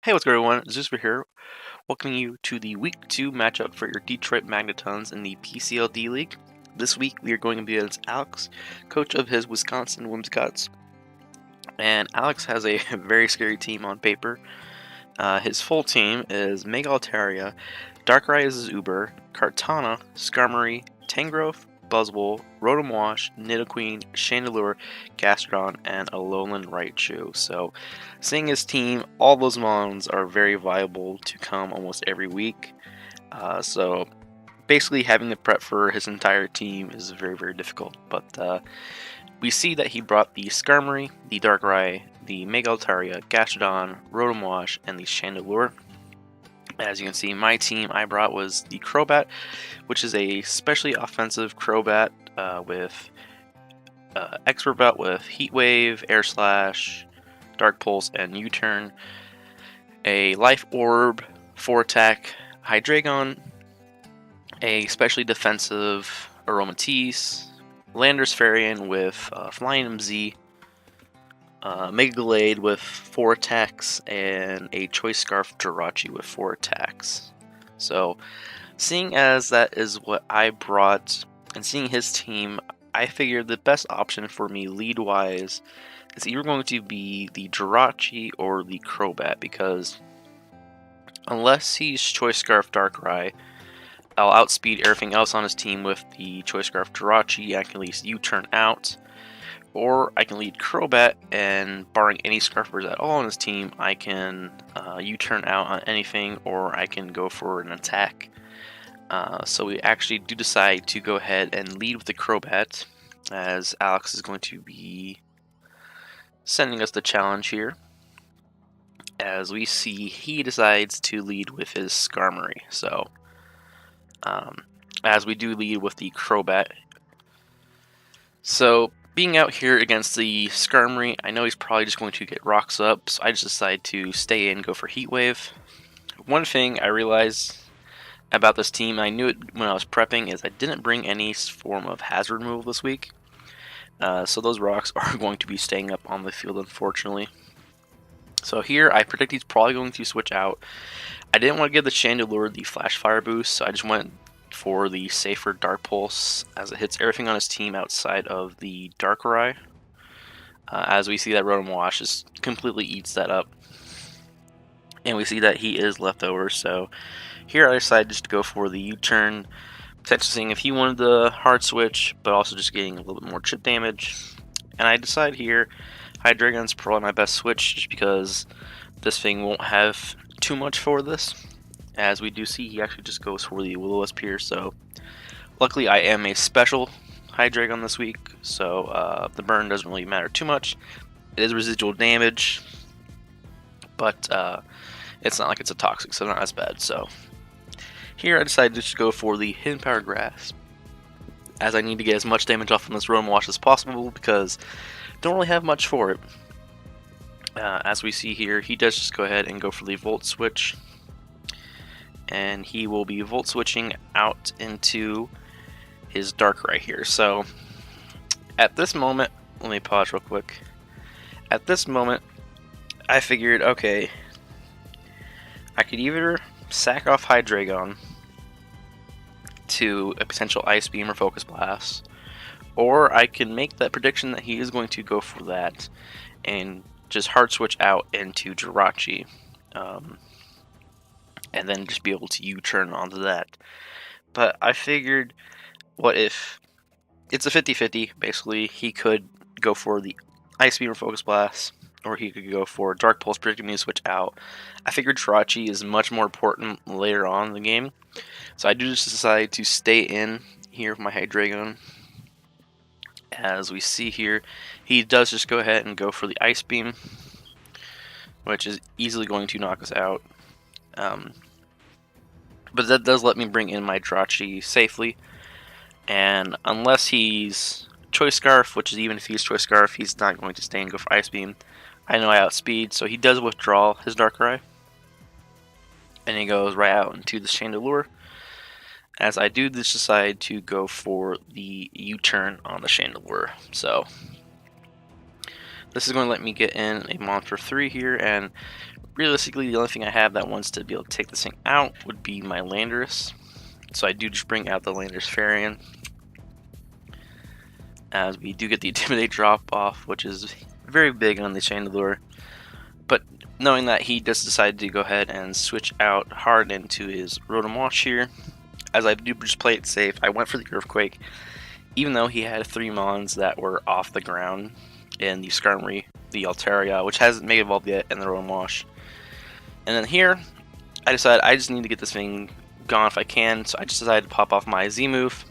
Hey, what's good, everyone? Zeusper here, welcoming you to the Week 2 matchup for your Detroit Magnetons in the PCL D-League. This week, we are going to be against Alex, coach of his Wisconsin Whimsicotts. And Alex has a very scary team on paper. His full team is Megaltaria, Darkrai is Uber, Kartana, Skarmory, Tangrowth, Buzzwole, Rotom Wash, Nidoqueen, Chandelure, Gastrodon, and Alolan Raichu. So, seeing his team, all those mons are very viable to come almost every week. So, basically, having to prep for his entire team is very, very difficult. But we see that he brought the Skarmory, the Darkrai, the Megaltaria, Gastrodon, Rotom Wash, and the Chandelure. As you can see, my team I brought was the Crobat, which is a specially offensive Crobat with Expert Belt with Heat Wave, Air Slash, Dark Pulse, and U-Turn. A Life Orb, 4-attack Hydreigon, a specially defensive Aromatisse, Landorus Fairyon with Flying MZ, Mega Glade with 4 attacks, and a Choice Scarf Jirachi with 4 attacks. So, seeing as that is what I brought, and seeing his team, I figured the best option for me lead-wise is either going to be the Jirachi or the Crobat, because unless he's Choice Scarf Darkrai, I'll outspeed everything else on his team with the Choice Scarf Jirachi. I can at least U-turn out. Or I can lead Crobat, and barring any Scarfers at all on his team, I can U-turn out on anything, or I can go for an attack. So we actually do decide to go ahead and lead with the Crobat, as Alex is going to be sending us the challenge here. As we see, he decides to lead with his Skarmory. So, as we do lead with the Crobat. So, being out here against the Skarmory, I know he's probably just going to get rocks up, so I just decide to stay in and go for Heat Wave. One thing I realized about this team, and I knew it when I was prepping, is I didn't bring any form of hazard removal this week. So those rocks are going to be staying up on the field, unfortunately. So here, I predict he's probably going to switch out. I didn't want to give the Chandelure the Flash Fire boost, so I just went for the safer Dark Pulse, as it hits everything on his team outside of the Darkrai. As we see that Rotom Wash just completely eats that up. And we see that he is left over, so here I decided just to go for the U-turn, potentially seeing if he wanted the hard switch, but also just getting a little bit more chip damage. And I decide here, Hydreigon's probably my best switch, just because this thing won't have too much for this. As we do see, he actually just goes for the Will-O-Wisp here, so luckily I am a special Hydreigon this week, so the burn doesn't really matter too much. It is residual damage, but it's not like it's a toxic, so not as bad. So here I decided to just go for the Hidden Power Grasp, as I need to get as much damage off from this Rotom Wash as possible, because I don't really have much for it. As we see here, he does just go ahead and go for the Volt Switch, and he will be Volt Switching out into his Darkrai here. So at this moment, let me pause real quick. At this moment, I figured, okay, I could either sack off Hydreigon to a potential Ice Beam or Focus Blast, or I can make that prediction that he is going to go for that and just hard switch out into Jirachi, and then just be able to U-turn onto that. But I figured, what if it's a 50-50, basically. He could go for the Ice Beam or Focus Blast, or he could go for Dark Pulse, predicting me to switch out. I figured Jirachi is much more important later on in the game, so I do just decide to stay in here with my Hydreigon. As we see here, he does just go ahead and go for the Ice Beam, which is easily going to knock us out. But that does let me bring in my Jirachi safely, and unless he's Choice Scarf, which is even if he's Choice Scarf, he's not going to stay and go for Ice Beam. I know I outspeed, so he does withdraw his Darkrai, and he goes right out into the Chandelure, as I do just decide to go for the U-turn on the Chandelure. So this is going to let me get in a Monster 3 here, and realistically, the only thing I have that wants to be able to take this thing out would be my Landorus. So I do just bring out the Landorus Fairy, as we do get the Intimidate drop off, which is very big on the Chandelure. But knowing that he just decided to go ahead and switch out hard into his Rotom-Wash here, as I do just play it safe, I went for the Earthquake, even though he had 3 Mons that were off the ground in the Skarmory, the Altaria, which hasn't Mega Evolved yet, and the Rotom-Wash. And then here, I decided I just need to get this thing gone if I can, so I just decided to pop off my Z-move.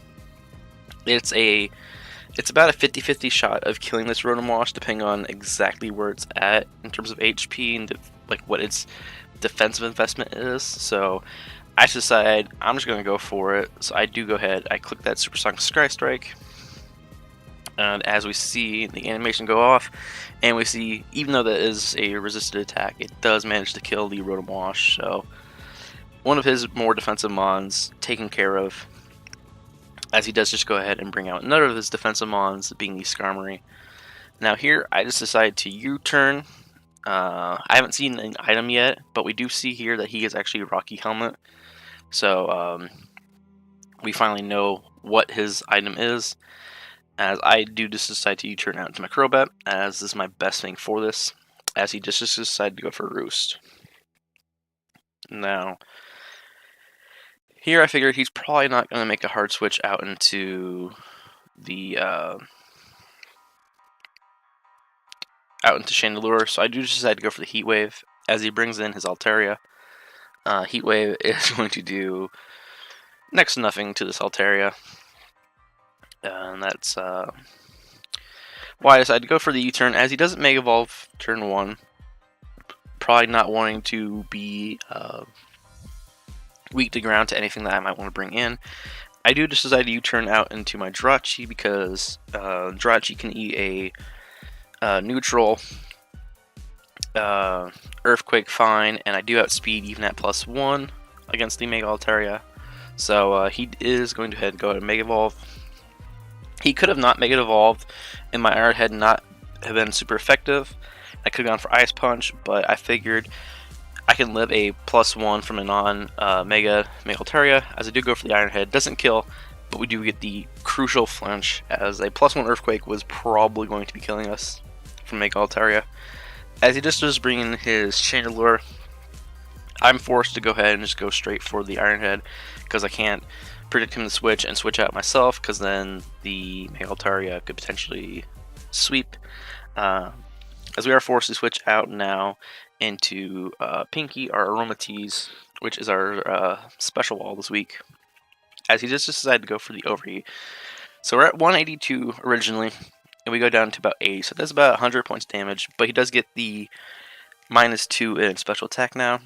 It's about a 50-50 shot of killing this Rotom-Wash, depending on exactly where it's at in terms of HP and like what its defensive investment is. So I just decided I'm just going to go for it. So I do go ahead, I click that Supersonic Sky Strike, and as we see the animation go off, and we see, even though that is a resisted attack, it does manage to kill the Rotom-Wash. So one of his more defensive Mons taken care of, as he does just go ahead and bring out another of his defensive Mons, being the Skarmory. Now here, I just decided to U-turn. I haven't seen an item yet, but we do see here that he is actually Rocky Helmet. So we finally know what his item is, as I do just decide to U-turn out into my Crobat, as this is my best thing for this, as he just decided to go for Roost. Now, here I figured he's probably not going to make a hard switch out into the Chandelure, so I do decide to go for the Heat Wave as he brings in his Altaria. Heat Wave is going to do next to nothing to this Altaria, and that's why I decided to go for the U-turn, as he doesn't Mega Evolve turn 1, probably not wanting to be weak to ground to anything that I might want to bring in. I do just decide to U-turn out into my Jirachi, because Jirachi can eat a neutral Earthquake fine, and I do outspeed even at +1 against the Mega Altaria. So he is going to go ahead and Mega Evolve. He could have not Mega Evolved, and my Iron Head not have been super effective. I could have gone for Ice Punch, but I figured I can live a +1 from a non-Mega Altaria, as I do go for the Iron Head. Doesn't kill, but we do get the crucial flinch, as a +1 Earthquake was probably going to be killing us from Mega Altaria. As he just does bring in his Chandelure, I'm forced to go ahead and just go straight for the Iron Head, because I can't predict him to switch and switch out myself, because then the Mega Altaria could potentially sweep. As we are forced to switch out now into Pinky, our Aromatisse, which is our special wall this week, as he just decided to go for the Overheat. So we're at 182 originally, and we go down to about 80, so that's about 100 points damage, but he does get the -2 in special attack now,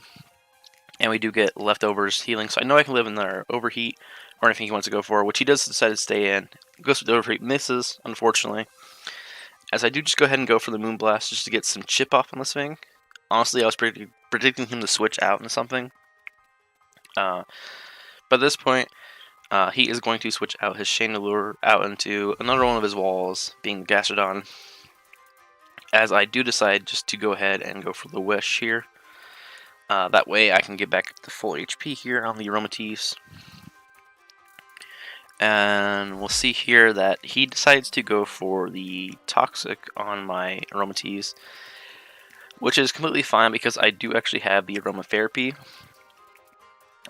and we do get leftovers healing, so I know I can live in our Overheat, or anything he wants to go for, which he does decide to stay in. Goes for the Overheat, misses, unfortunately, as I do just go ahead and go for the Moonblast, just to get some chip off on this thing. Honestly, I was predicting him to switch out into something, but at this point, he is going to switch out his Chandelure out into another one of his walls, being Gastrodon, as I do decide just to go ahead and go for the Wish here. That way I can get back to full HP here on the Aromatisse. And we'll see here that he decides to go for the Toxic on my Aromatisse, which is completely fine, because I do actually have the Aromatherapy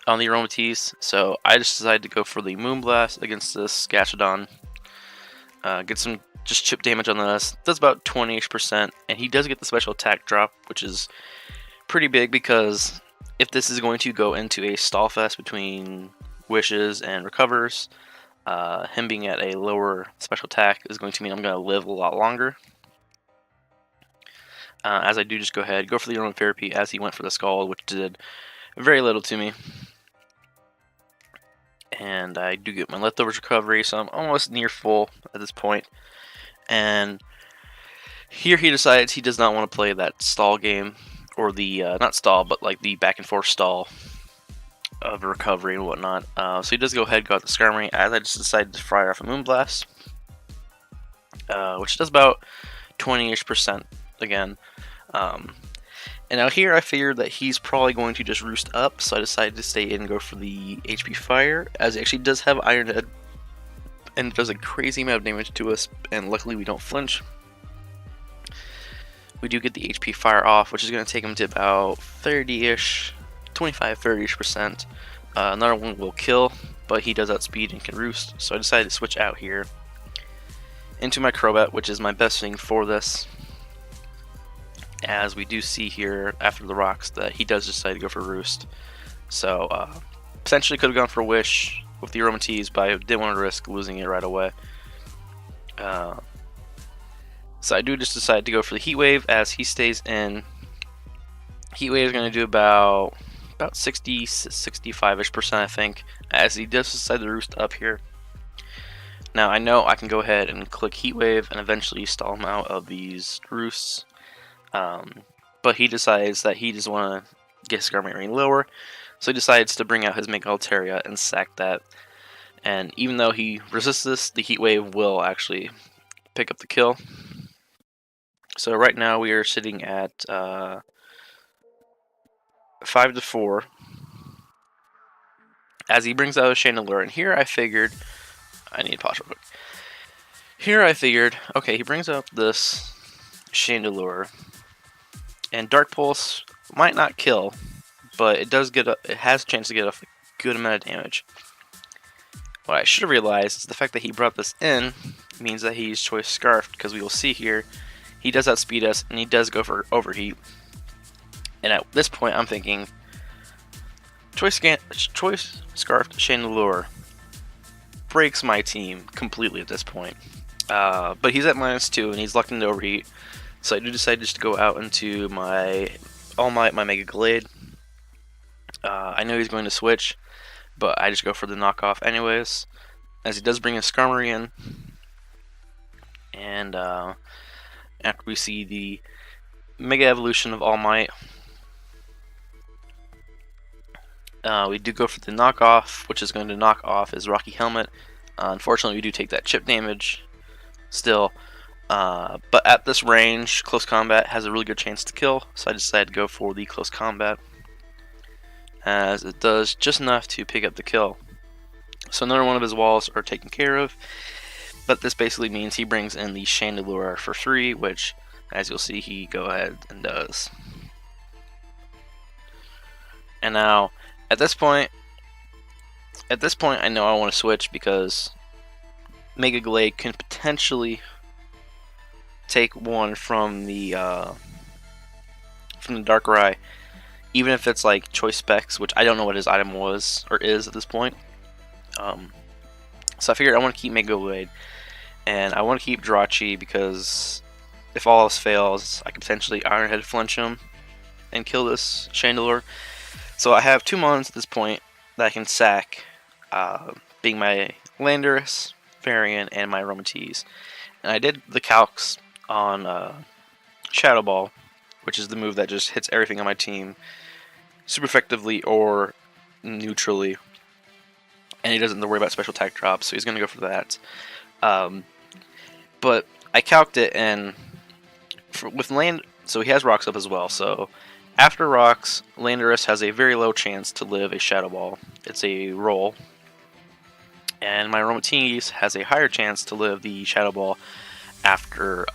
on the Aromatisse, so I just decided to go for the Moonblast against this Gastrodon. Get some just chip damage on this. Does about 20%, and he does get the special attack drop, which is pretty big, because if this is going to go into a stall fest between Wishes and Recovers, him being at a lower special attack is going to mean I'm going to live a lot longer. As I do just go ahead, go for the Aromatherapy, as he went for the Scald, which did very little to me. And I do get my leftovers recovery, so I'm almost near full at this point. And here he decides he does not want to play that stall game, or the, not stall, but like the back and forth stall of recovery and whatnot. So he does go ahead, go out the Skarmory, as I just decided to fire off a Moonblast, which does about 20-ish% again. And now here I figured that he's probably going to just roost up, so I decided to stay in and go for the HP Fire, as it actually does have Iron Head, and it does a crazy amount of damage to us, and luckily we don't flinch. We do get the HP Fire off, which is going to take him to about 30-ish, 25-30-ish%. Another one will kill, but he does outspeed and can roost, so I decided to switch out here into my Crobat, which is my best thing for this. As we do see here after the rocks that he does decide to go for roost. So potentially could have gone for Wish with the Aromatisse, but I didn't want to risk losing it right away. So I do just decide to go for the Heat Wave as he stays in. Heat Wave is going to do about 60-65-ish% I think, as he does decide to roost up here. Now I know I can go ahead and click Heat Wave and eventually stall him out of these roosts. But he decides that he just want to get his Skarmory lower, so he decides to bring out his Mega Altaria and sack that. And even though he resists this, the Heat Wave will actually pick up the kill. So right now we are sitting at 5-4 as he brings out a Chandelure. And here I figured, I need to pause real quick. Here I figured, okay, he brings up this Chandelure. And Dark Pulse might not kill, but it has a chance to get a good amount of damage. What I should have realized is the fact that he brought this in means that he's Choice Scarfed, because we will see here he does outspeed us and he does go for Overheat. And at this point I'm thinking Choice Scarfed Chandelure breaks my team completely at this point. But he's at -2 and he's locked into Overheat. So I do decide just to go out into my All Might, my Mega Glade. I know he's going to switch, but I just go for the knockoff anyways, as he does bring a Skarmory in. And after we see the Mega Evolution of All Might, we do go for the knockoff, which is going to knock off his Rocky Helmet. Unfortunately, we do take that chip damage still. But at this range, close combat has a really good chance to kill, so I decided to go for the close combat, as it does just enough to pick up the kill. So another one of his walls are taken care of, but this basically means he brings in the Chandelure for free, which, as you'll see, he go ahead and does. And now, at this point, I know I want to switch because Mega Glade can potentially take one from the Darkrai, even if it's like Choice Specs, which I don't know what his item was or is at this point. So I figured I want to keep Mega Glade, and I want to keep Jirachi because if all else fails, I could potentially Iron Head flinch him and kill this Chandelure. So I have 2 mons at this point that I can sack, being my Landorus, Varian, and my Aromatisse. And I did the calcs on Shadow Ball, which is the move that just hits everything on my team super effectively or neutrally, and he doesn't have to worry about special attack drops, so he's going to go for that. But I calced it, and so he has Rocks up as well, so after Rocks, Landorus has a very low chance to live a Shadow Ball. It's a roll. And my Aromatisse has a higher chance to live the Shadow Ball after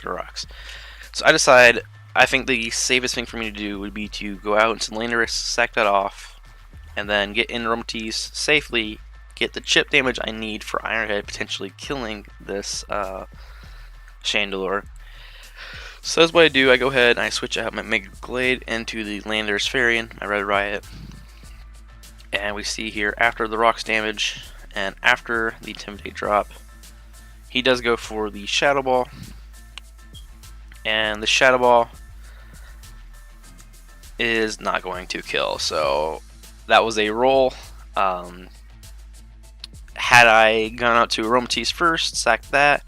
Rocks. So I think the safest thing for me to do would be to go out into Landorus, sack that off, and then get in Aromatisse safely, get the chip damage I need for Iron Head, potentially killing this Chandelure. So that's what I do. I go ahead and I switch out my Mega Glade into the Landorus Varian, my Red Riot. And we see here, after the Rocks damage and after the Intimidate drop, he does go for the Shadow Ball. And the Shadow Ball is not going to kill. So that was a roll. Had I gone out to Aromatisse first, sacked that,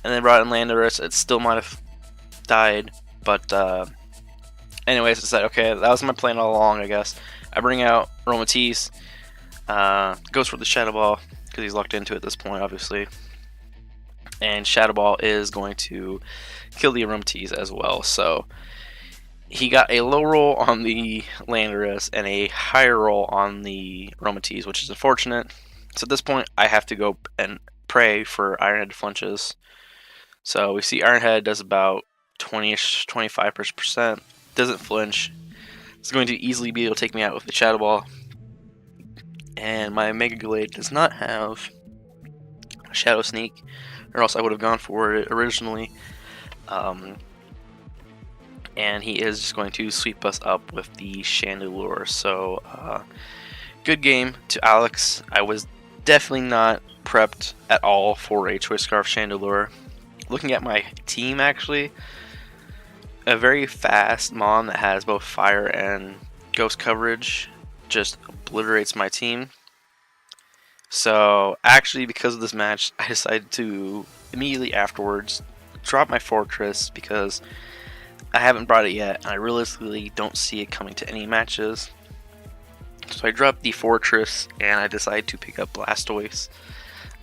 and then brought in Landorus, it still might have died. But anyways, I said, okay, that was my plan all along, I guess. I bring out Aromatisse, goes for the Shadow Ball, because he's locked into it at this point, obviously. and Shadow Ball is going to kill the Aromatisse as well. So he got a low roll on the Landorus and a higher roll on the Aromatisse, which is unfortunate. So at this point, I have to go and pray for Ironhead flinches. So we see Ironhead does about 20-ish, 25%, doesn't flinch. It's going to easily be able to take me out with the Shadow Ball. And my Mega Glade does not have a Shadow Sneak, or else I would have gone for it originally. And he is just going to sweep us up with the Chandelure. So, good game to Alex. I was definitely not prepped at all for a Choice Scarf Chandelure. Looking at my team, actually, a very fast Mon that has both fire and ghost coverage just obliterates my team. So, actually, because of this match, I decided to immediately afterwards drop my Fortress because I haven't brought it yet, and I realistically don't see it coming to any matches. So I dropped the Fortress, and I decided to pick up Blastoise.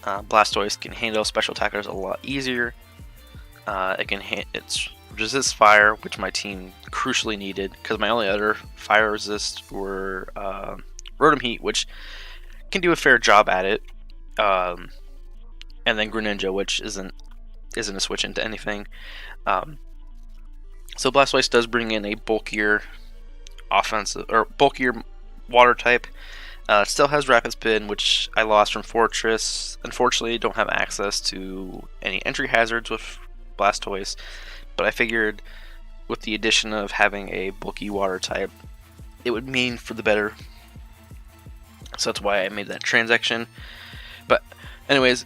Blastoise can handle special attackers a lot easier. It resists fire, which my team crucially needed, because my only other fire resists were Rotom Heat, which can do a fair job at it, and then Greninja, which isn't a switch into anything. So Blastoise does bring in a bulkier bulkier water type. Still has Rapid Spin, which I lost from Fortress. Unfortunately, don't have access to any entry hazards with Blastoise, but I figured with the addition of having a bulky water type, it would mean for the better. So that's why I made that transaction. But anyways,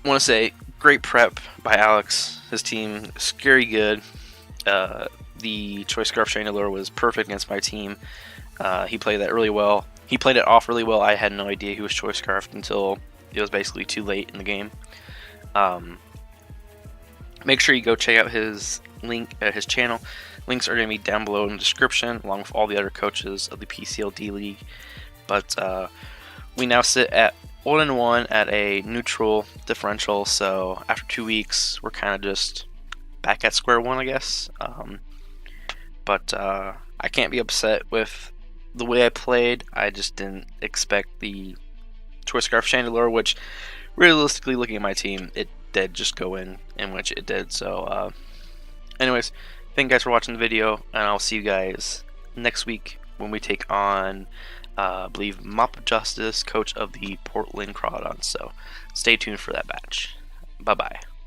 I want to say great prep by Alex. His team is scary good. The Choice Scarf Chandelure was perfect against my team. He played that really well. He played it off really well. I had no idea he was Choice Scarfed until it was basically too late in the game. Make sure you go check out his his channel. Links are going to be down below in the description, along with all the other coaches of the PCL D-League. But we now sit at 1-1 at a neutral differential. So after 2 weeks, we're kind of just back at square one, I guess. But I can't be upset with the way I played. I just didn't expect the Choice Scarf Chandelure, which realistically, looking at my team, it did just go in which it did. So anyways, thank you guys for watching the video, and I'll see you guys next week when we take on I believe Mop Justice, coach of the Portland Crawdons. So stay tuned for that match. Bye bye.